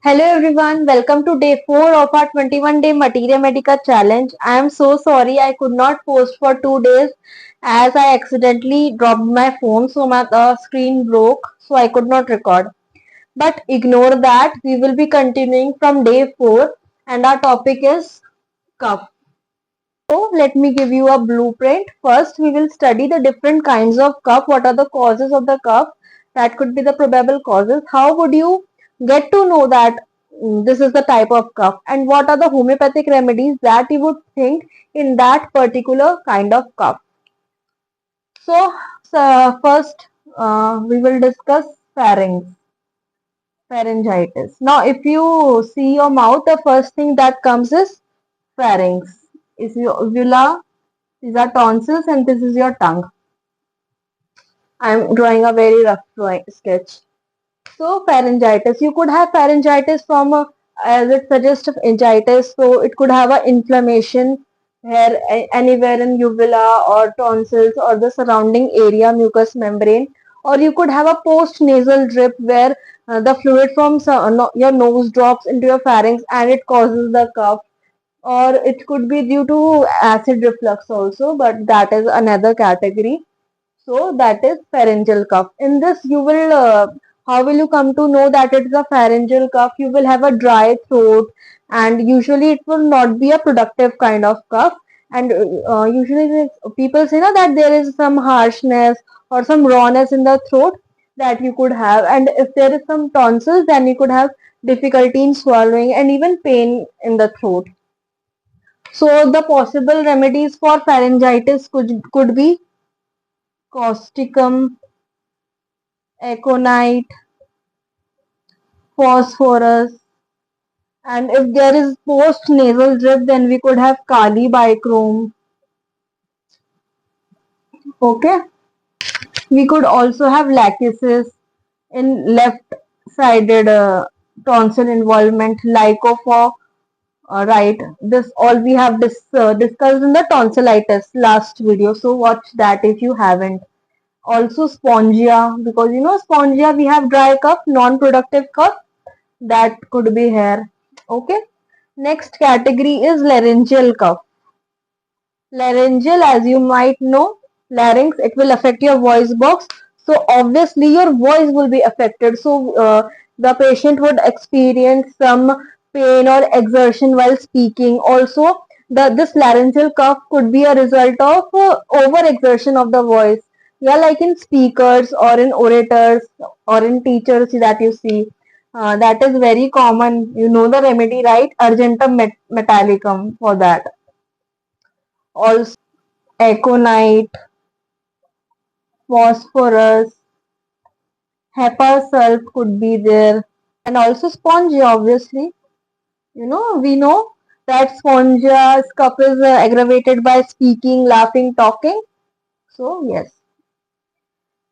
Hello everyone, welcome to day 4 of our 21-day Materia Medica challenge. I am so sorry I could not post for 2 days as I accidentally dropped my phone, so my screen broke, so I could not record. But ignore that, we will be continuing from day 4 and our topic is cough. So let me give you a blueprint. First, we will study the different kinds of cough. What are the causes of the cough? That could be the probable causes. How would you get to know that this is the type of cough? And what are the homeopathic remedies that you would think in that particular kind of cough? So first, we will discuss pharyngitis. Now, if you see your mouth, the first thing that comes is pharynx. Is your uvula. These are tonsils and this is your tongue. I'm drawing a very rough sketch. So pharyngitis, you could have pharyngitis from as it suggests pharyngitis, so it could have an inflammation here anywhere in uvula or tonsils or the surrounding area mucous membrane, or you could have a post nasal drip where the fluid from your nose drops into your pharynx and it causes the cough, or it could be due to acid reflux also, but that is another category. So that is pharyngeal cough. In this, you will how will you come to know that it is a pharyngeal cough? You will have a dry throat, and usually it will not be a productive kind of cough. And usually people say that there is some harshness or some rawness in the throat that you could have, and if there is some tonsils, then you could have difficulty in swallowing and even pain in the throat. So the possible remedies for pharyngitis could be causticum, aconite, phosphorus, and if there is post nasal drip, then we could have kali bichrome. Okay, we could also have lachesis in left-sided tonsil involvement, lycopho. Right, this all we have discussed in the tonsillitis last video, so watch that if you haven't. Also spongia, because spongia we have dry cough, non-productive cough, that could be here. Okay, next category is laryngeal cough. Laryngeal, as you might know, larynx, it will affect your voice box, so obviously your voice will be affected. So the patient would experience some pain or exertion while speaking. Also, this laryngeal cough could be a result of over exertion of the voice, yeah, like in speakers or in orators or in teachers that you see. That is very common. You know the remedy, right? Argentum metallicum for that. Also aconite, phosphorus, sulf could be there, and also spongia, obviously. We know that spongia cough is aggravated by speaking, laughing, talking. So, yes.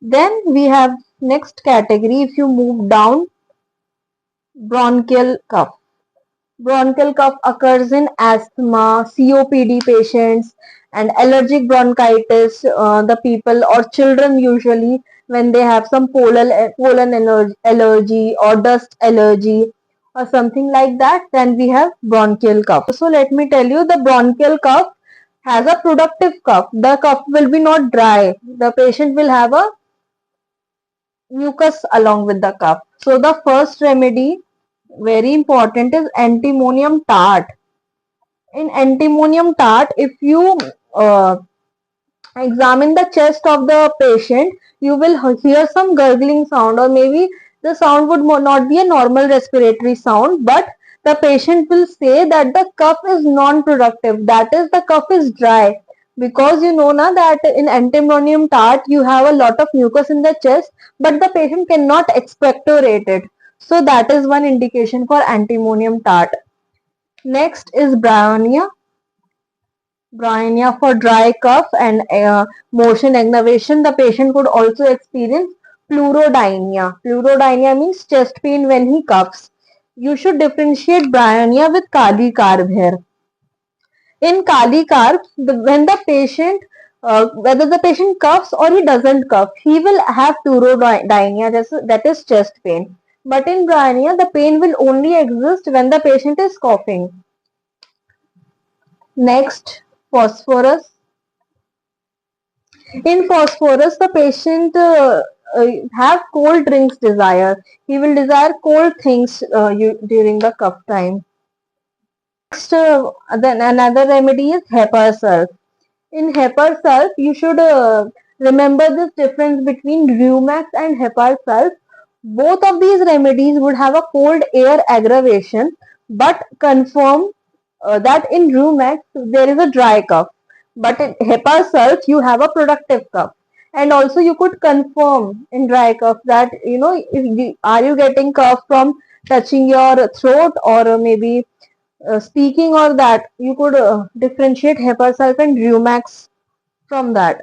Then we have next category. If you move down, bronchial cough. Bronchial cough occurs in asthma, COPD patients, and allergic bronchitis. The people or children usually when they have some pollen allergy or dust allergy or something like that, then we have bronchial cough. So let me tell you, the bronchial cough has a productive cough. The cough will be not dry. The patient will have a mucus along with the cough. So the first remedy, very important, is antimonium tart. In antimonium tart, if you examine the chest of the patient, you will hear some gurgling sound, or maybe the sound would not be a normal respiratory sound, but the patient will say that the cough is non-productive, that is, the cough is dry, because you know now that in antimonium tart you have a lot of mucus in the chest, but the patient cannot expectorate it. So that is one indication for antimonium tart. Next is bryonia. Bryonia for dry cough and motion aggravation. The patient could also experience pleurodynia. Pleurodynia means chest pain when he coughs. You should differentiate bryonia with kali carb here. In kali carb, when the patient, whether the patient coughs or he doesn't cough, he will have pleurodynia, that is chest pain. But in bryonia, the pain will only exist when the patient is coughing. Next, phosphorus. In phosphorus, the patient have cold drinks desire. He will desire cold things during the cough time. Next, then another remedy is Hepasurf. In Hepasurf, you should remember this difference between Rumax and Hepasurf. Both of these remedies would have a cold air aggravation, but confirm that in Rumax there is a dry cough, but in Hepasurf you have a productive cough. And also you could confirm in dry cough that are you getting cough from touching your throat or maybe speaking, or that you could differentiate Hepasurf and Rumax from that.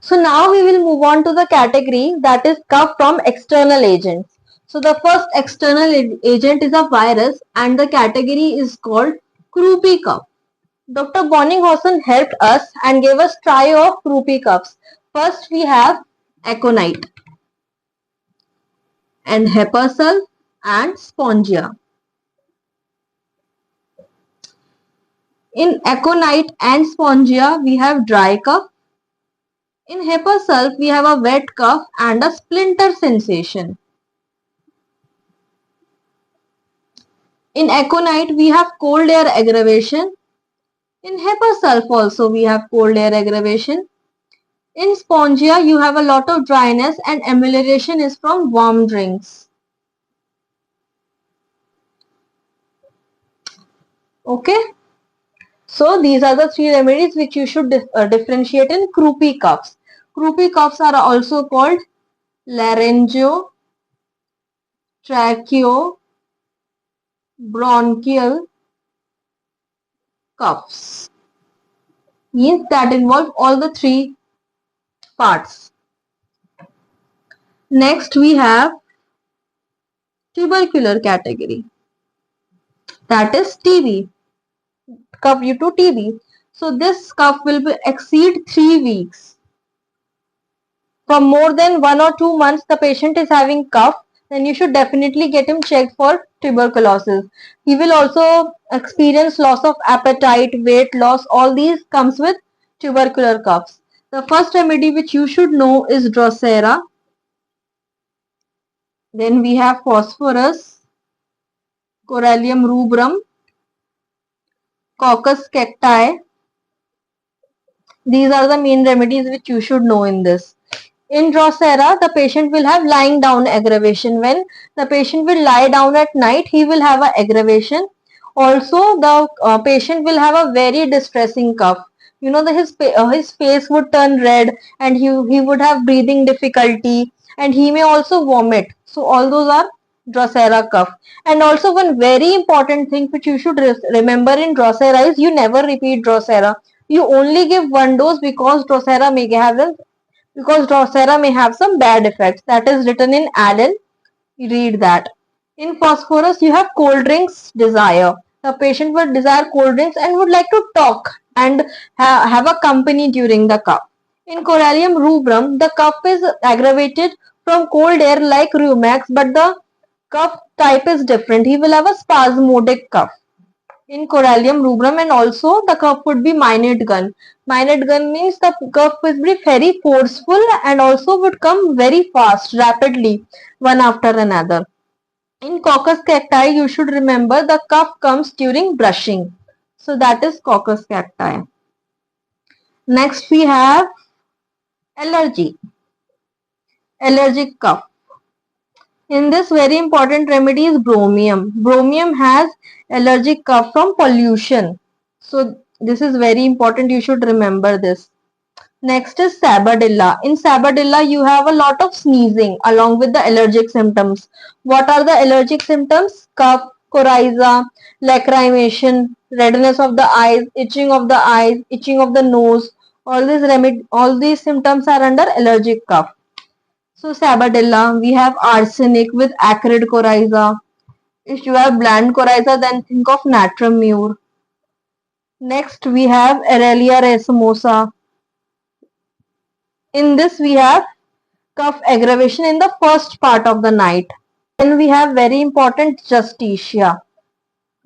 So now we will move on to the category that is cough from external agents. So the first external agent is a virus and the category is called Croup cough. Dr. Bonninghausen helped us and gave us trio of Croup coughs. First we have aconite and Hepasurf and spongia. In aconite and spongia we have dry cough. In Hepasurf we have a wet cough and a splinter sensation. In aconite we have cold air aggravation. In Hepasurf also we have cold air aggravation. In spongia you have a lot of dryness and amelioration is from warm drinks. Okay. So these are the three remedies which you should differentiate in croupy coughs. Croupy coughs are also called laryngeo, tracheo, bronchial coughs. Means that involve all the three parts. Next we have tubercular category. That is TB. Cough due to TB. So this cough will exceed 3 weeks. For more than 1 or 2 months the patient is having cough, then you should definitely get him checked for tuberculosis. He will also experience loss of appetite, weight loss. All these comes with tubercular coughs. The first remedy which you should know is Drosera. Then we have phosphorus, Corallium rubrum, Coccus cacti. These are the main remedies which you should know in this. In Drosera, the patient will have lying down aggravation. When the patient will lie down at night, he will have an aggravation. Also, the patient will have a very distressing cough. His face would turn red and he would have breathing difficulty and he may also vomit. So all those are Drosera cough. And also one very important thing which you should remember in Drosera is you never repeat Drosera. You only give one dose because Drosera may have some bad effects. That is written in Allen. Read that. In phosphorus, you have cold drinks desire. The patient would desire cold drinks and would like to talk and have a company during the cough. In Corallium rubrum, the cough is aggravated from cold air like Rumax, but the cough type is different. He will have a spasmodic cough in Corallium rubrum, and also the cough would be minute gun. Minute gun means the cough would be very forceful and also would come very fast, rapidly, one after another. In Coccus cacti, you should remember the cough comes during brushing. So that is Coccus cacti. Next we have allergy. Allergic cough. In this, very important remedy is bromium. Bromium has allergic cough from pollution. So this is very important. You should remember this. Next is Sabadilla. In Sabadilla, you have a lot of sneezing along with the allergic symptoms. What are the allergic symptoms? Cough, coryza, lacrimation, redness of the eyes, itching of the eyes, itching of the nose. All these symptoms are under allergic cough. So Sabadilla, we have arsenic with acrid coryza. If you have bland coryza, then think of natrum mur. Next, we have Aurelia racemosa. In this, we have cough aggravation in the first part of the night. Then we have very important Justicia.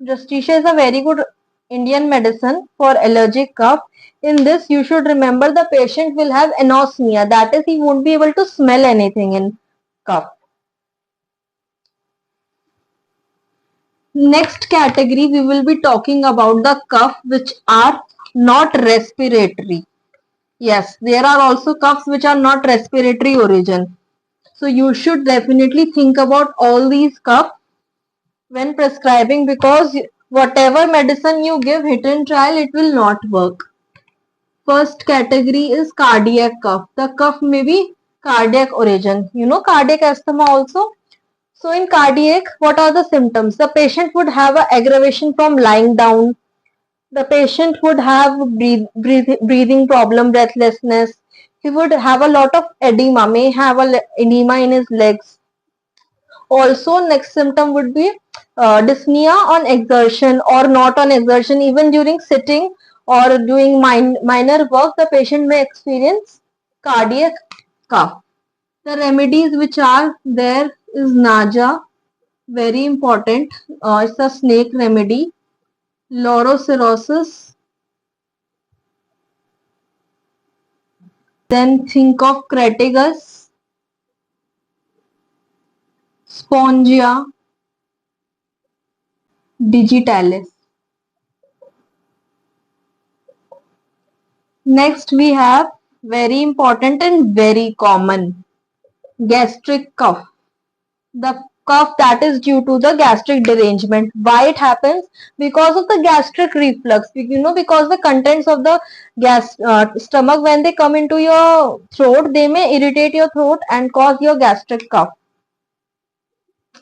Justicia is a very good Indian medicine for allergic cough. In this, you should remember the patient will have anosmia, that is, he won't be able to smell anything in cough. Next category, we will be talking about the cough which are not respiratory. Yes, there are also coughs which are not respiratory origin. So you should definitely think about all these coughs when prescribing, because whatever medicine you give hit and trial, it will not work. First category is cardiac cough. The cough may be cardiac origin. You know cardiac asthma also. So in cardiac, what are the symptoms? The patient would have an aggravation from lying down. The patient would have breathing problem, breathlessness. He would have a lot of edema, may have edema in his legs. Also, next symptom would be dyspnea on exertion or not on exertion. Even during sitting or doing minor work, the patient may experience cardiac cough. The remedies which are there is Naja, very important. It's a snake remedy. Lorocerosis. Then think of Crataegus, Spongia, digitalis. Next we have very important and very common gastric cough. The cough that is due to the gastric derangement. Why it happens? Because of the gastric reflux. You know, because the contents of the stomach, when they come into your throat, they may irritate your throat and cause your gastric cough.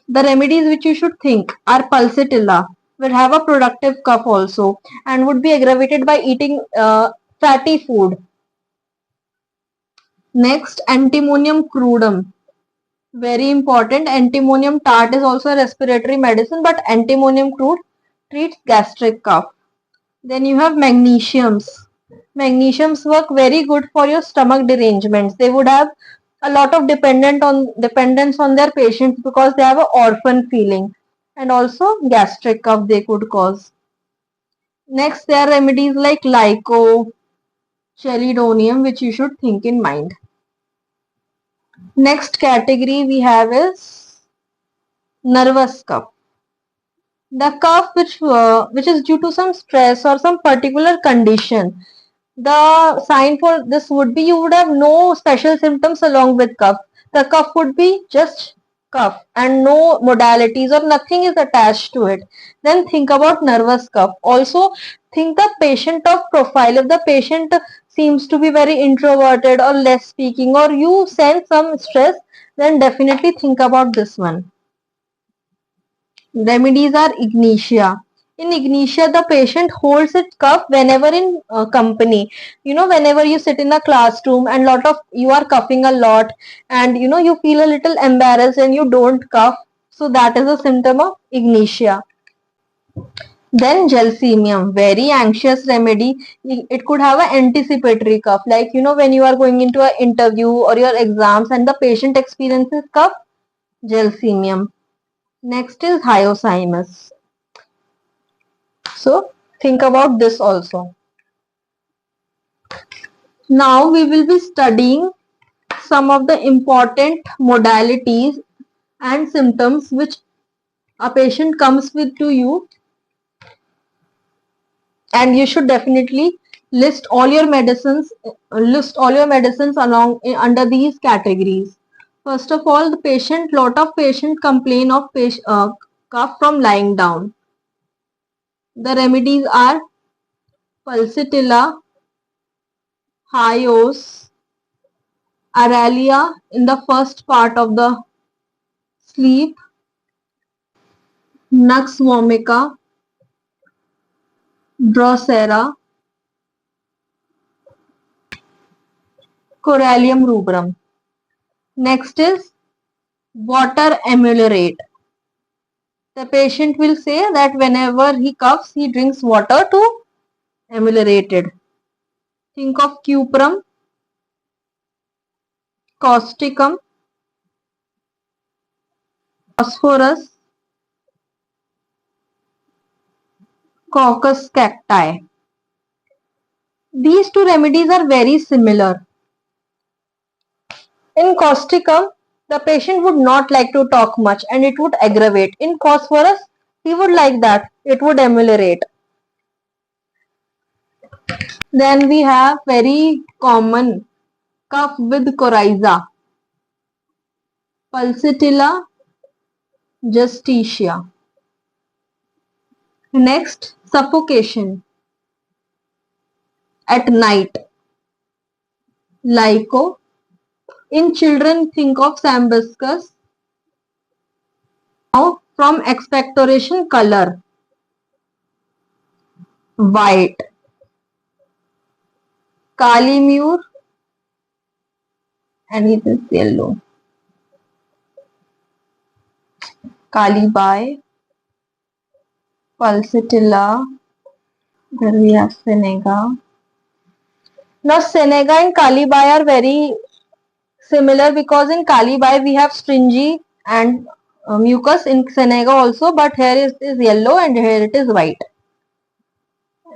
The remedies which you should think are pulsatilla, will have a productive cough also, and would be aggravated by eating fatty food. Next, antimonium crudum. Very important. Antimonium tart is also a respiratory medicine, but antimonium crude treats gastric cough. Then you have magnesiums. Magnesiums work very good for your stomach derangements. They would have a lot of dependence on their patients because they have an orphan feeling, and also gastric cough they could cause. Next, there are remedies like Lyco, Chelidonium, which you should think in mind. Next category we have is nervous cough. The cough which is due to some stress or some particular condition. The sign for this would be you would have no special symptoms along with cough. The cough would be just cough and no modalities or nothing is attached to it. Then think about nervous cough. Also think the patient of profile. If the patient seems to be very introverted or less speaking, or you sense some stress, then definitely think about this one. Remedies are ignitia. In ignitia, the patient holds its cough whenever in company. You know, whenever you sit in a classroom and you are coughing a lot, and you know you feel a little embarrassed and you don't cough. So that is a symptom of ignitia. Then gelsemium, very anxious remedy. It could have an anticipatory cough, like you know when you are going into an interview or your exams and the patient experiences cough. Gelsemium. Next is hyoscyamus. So think about this also. Now we will be studying some of the important modalities and symptoms which a patient comes with to you, and you should definitely list all your medicines along under these categories. First of all, lot of patient complain of cough from lying down. The remedies are pulsatilla, hyos, aralia in the first part of the sleep, Nux vomica, Drosera, Corallium rubrum. Next is water ameliorate. The patient will say that whenever he coughs, he drinks water to ameliorate it. Think of cuprum, causticum, phosphorus, coccus cacti. These two remedies are very similar. In causticum, the patient would not like to talk much and it would aggravate. In phosphorus, he would like that. It would ameliorate. Then we have very common cough with coryza, Pulsatilla justitia. Next, suffocation at night, Lyco. In children, think of Sambiscus. Now, from expectoration, color, white, Calimure, and it is yellow. Calibi, Pulsatilla, then we have Seneca. Now, Seneca and Calibi are very similar because in Calibi we have stringy and mucus in Seneca also, but here is yellow and here it is white.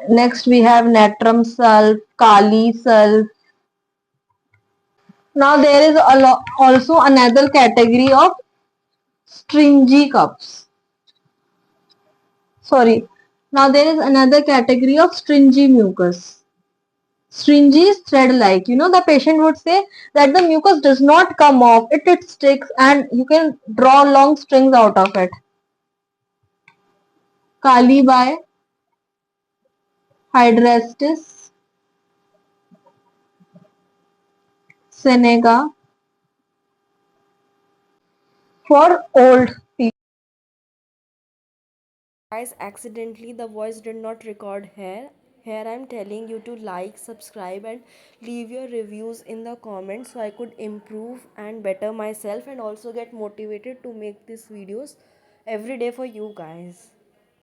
Next we have natrum sulf, kali sulf. Now there is also another category of stringy cups. Sorry. Now there is another category of stringy mucus. Stringy is thread-like. The patient would say that the mucus does not come off. It sticks and you can draw long strings out of it. Calibi, Hydrastis, Seneca. For old people. Guys, accidentally the voice did not record here I'm telling you to like, subscribe and leave your reviews in the comments so I could improve and better myself and also get motivated to make these videos every day for you guys.